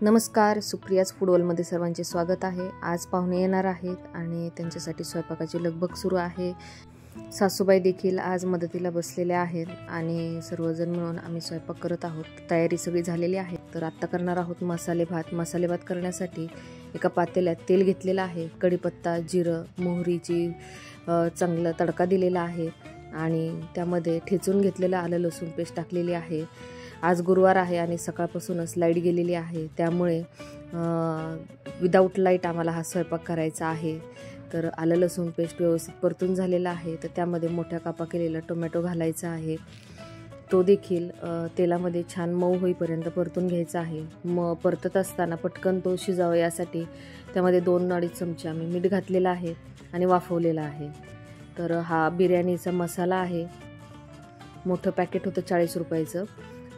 नमस्कार, सुप्रियाज फूडवर्ल्डमध्ये सर्वांचे स्वागत आहे। आज पाहुणे येणार आहेत आणि त्यांच्यासाठी स्वयंपाकाची लगबग सुरू आहे। सासूबाई देखील आज मदतीला बसलेल्या आहेत आणि सर्वजण मिळून आम्ही स्वयंपाक करत आहोत। तयारी सगळी झालेली आहे। तर आता करणार आहोत मसाले भात। मसाले भात करण्यासाठी एका पातेल्यात तेल घेतलेलं आहे, कढीपत्ता, जिरं, मोहरीची चांगला तडका दिलेला आहे आणि त्यामध्ये ठेचून घेतलेलं आलं लसूण पेस्ट टाकलेली आहे। आज गुरुवार आहे आणि सकाळपासूनच लाईट गेलेली आहे, त्यामुळे विदाऊट लाईट आम्हाला हा स्वयंपाक करायचा आहे। तर आलं लसूण पेस्ट व्यवस्थित परतून झालेला आहे, तर त्यामध्ये मोठ्या कापा केलेला टोमॅटो घालायचा आहे। तो देखील तेलामध्ये छान मऊ होईपर्यंत परतून घ्यायचा आहे। परतत असताना पटकन तो शिजावा यासाठी त्यामध्ये 2-2.5 चमचे आम्ही मीठ घातलेलं आहे आणि वाफवलेला आहे। तर हा बिर्याणीचा मसाला आहे, मोठं पॅकेट होतं 40 रुपयाचं,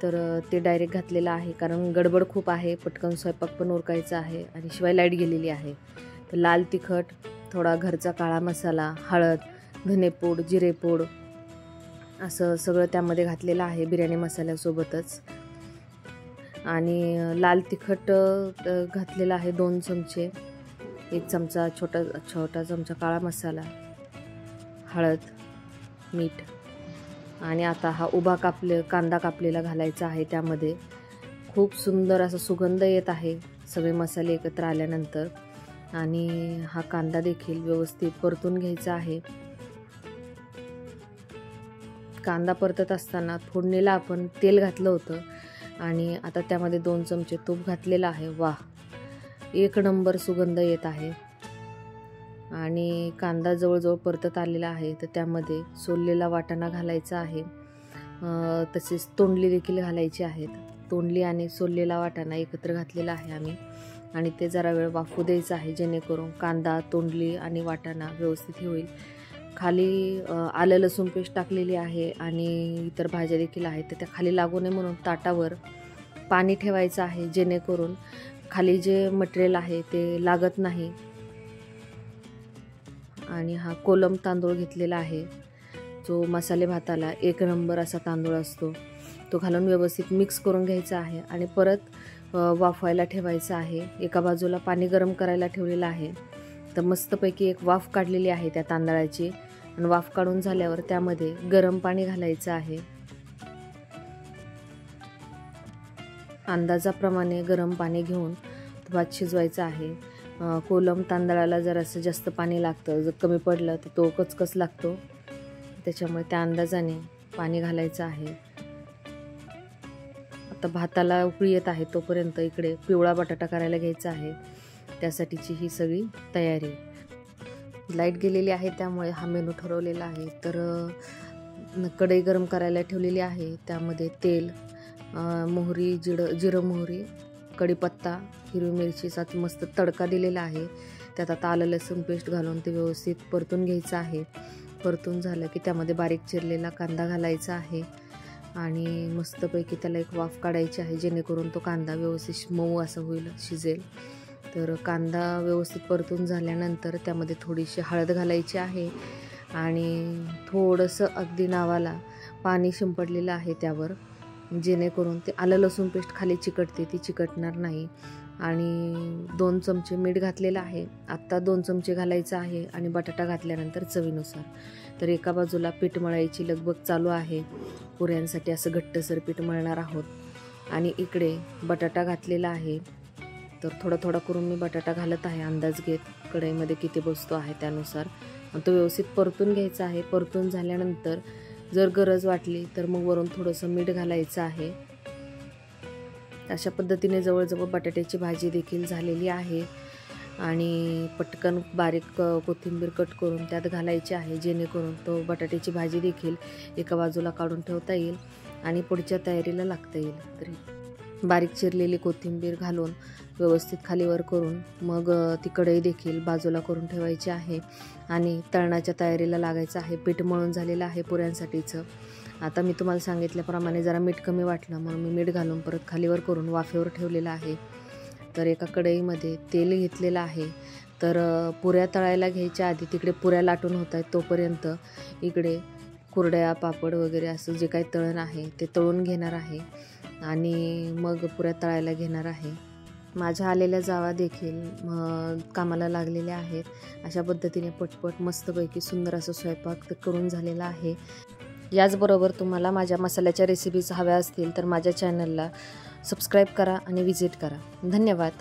तर ते डायरेक्ट घातलेलं आहे कारण गडबड खूप आहे, पटकन स्वयंपाक पण उरकायचा आहे आणि शिवाय लाईट गेलेली आहे। तर लाल तिखट, थोडा घरचा काळा मसाला, हळद, धनेपूड, जिरेपूड असं सगळं त्यामध्ये घातलेलं आहे बिर्याणी मसाल्यासोबतच। आणि लाल तिखट घातलेला आहे 2 चमचे, 1 चमचा छोटा चमचा काळा मसाला, हळद, मीठ आणि आता हा उभा कांदा कापलेला घालायचा आहे। त्यामध्ये खूप सुंदर असा सुगंध येत आहे सगळे मसाले एकत्र आल्यानंतर। आणि हा कांदा देखील व्यवस्थित परतून घ्यायचा आहे। कांदा परतत असताना फोडणीला आपण तेल घातलं होतं आणि आता त्यामध्ये 2 चमचे तूप घातलेलं आहे। वाह, एक नंबर सुगंध येत आहे। आणि कांदा जवळजवळ परतत आलेला आहे, तर त्यामध्ये सोललेला वाटाणा घालायचा आहे। तसेच तोंडली देखील घालायची आहेत। तोंडली आणि सोललेला वाटाणा एकत्र घातलेला आहे आम्ही आणि ते जरा वेळ वाफू द्यायचं आहे, जेणेकरून कांदा, तोंडली आणि वाटाणा व्यवस्थित होईल। खाली आलं लसूण पेस्ट टाकलेली आहे आणि इतर भाज्या देखील आहेत, तर त्या खाली लागू नये म्हणून ताटावर पाणी ठेवायचं आहे, जेणेकरून खाली जे मटेरियल आहे ते लागत नाही। आणि हा कोलम तांदूळ घेतलेला आहे, जो मसाले भाताला 1 नंबर असा तांदूळ असतो, तो घालून व्यवस्थित मिक्स करून घ्यायचा आहे आणि परत वाफवायला ठेवायचं आहे। एका बाजूला पाणी गरम करायला ठेवलेलं आहे, तर मस्तपैकी एक वाफ काढलेली आहे त्या तांदळाची आणि वाफ काढून झाल्यावर त्यामध्ये गरम पाणी घालायचं आहे। अंदाजाप्रमाणे गरम पाणी घेऊन भात शिजवायचा आहे। कोलम तांदळाला जर असं जास्त पाणी लागतं, जर कमी पडलं तर तो कचकच लागतो, त्याच्यामुळे त्या अंदाजाने पाणी घालायचं आहे। आता भाताला उकळी येत आहे, तोपर्यंत इकडे पिवळा बटाटा करायला घ्यायचा आहे, त्यासाठीची ही सगळी तयारी। लाईट गेलेली आहे त्यामुळे हा मेनू ठरवलेला आहे। तर कढई गरम करायला ठेवलेली आहे, त्यामध्ये तेल, मोहरी, जिरं मोहरी, कढीपत्ता, हिरवी मिरचीचा मस्त तडका दिलेला आहे। त्यात आता आलं लसूण पेस्ट घालून ते व्यवस्थित परतून घ्यायचं आहे। परतून झालं की त्यामध्ये बारीक चिरलेला कांदा घालायचा आहे आणि मस्तपैकी त्याला एक वाफ काढायची आहे, जेणेकरून तो कांदा व्यवस्थित मऊ असं होईल, शिजेल। तर कांदा व्यवस्थित परतून झाल्यानंतर त्यामध्ये थोडीशी हळद घालायची आहे आणि थोडंसं अगदी नावाला पाणी शिंपडलेलं आहे त्यावर, जेणेकरून ते आलं लसूण पेस्ट खाली चिकटते, ती चिकटणार नाही। आणि 2 चमचे मीठ घातलेलं आहे, आत्ता 2 चमचे घालायचं आहे आणि बटाटा घातल्यानंतर चवीनुसार। तर एका बाजूला पीठ मळायची लगबग चालू आहे, पुऱ्यांसाठी असं घट्टसर पीठ मळणार आहोत आणि इकडे बटाटा घातलेला आहे। तर थोडा थोडा करून मी बटाटा घालत आहे, अंदाज घेत कढईमध्ये किती बसतो आहे त्यानुसार, आणि तो व्यवस्थित परतून घ्यायचा आहे। परतून झाल्यानंतर जर गरज वाटली तर मग वरून थोडंसं मीठ घालायचं आहे। अशा पद्धतीने जवळजवळ बटाट्याची भाजी देखील झालेली आहे आणि पटकन बारीक कोथिंबीर कट करून त्यात घालायची आहे, जेणेकरून तो बटाट्याची भाजी देखील एका बाजूला काढून ठेवता येईल आणि पुढच्या तयारीला लागता येईल। तरी बारीक चिरलेली कोथिंबीर घालून व्यवस्थित खालीवर करून मग ती कढई देखील बाजूला करून ठेवायची आहे आणि तळणाच्या तयारीला लागायचं आहे। पीठ मळून झालेलं आहे पुऱ्यांसाठीचं। आता मी तुम्हाला सांगितल्याप्रमाणे जरा मीठ कमी वाटलं म्हणून मी मीठ घालून परत खालीवर करून वाफेवर ठेवलेलं आहे। तर एका कढईमध्ये तेल घेतलेलं आहे, तर पुऱ्या तळायला घ्यायच्या आधी तिकडे पुऱ्या लाटून होत आहेत, तोपर्यंत इकडे कुरड्या, पापड वगैरे असं जे काही तळण आहे ते तळून घेणार आहे आणि मग पुऱ्या तळायला घेणार आहे। माझ्या आलेल्या जावा देखील कामाला लागलेल्या आहेत. अशा पद्धतीने पटपट मस्तपैकी सुंदर असं स्वयंपाक करून झालेला आहे. याचबरोबर तुम्हाला माझ्या मसाल्याच्या रेसिपीज हव्या असतील तर माझ्या चॅनलला सबस्क्राईब करा आणि विजिट करा. धन्यवाद.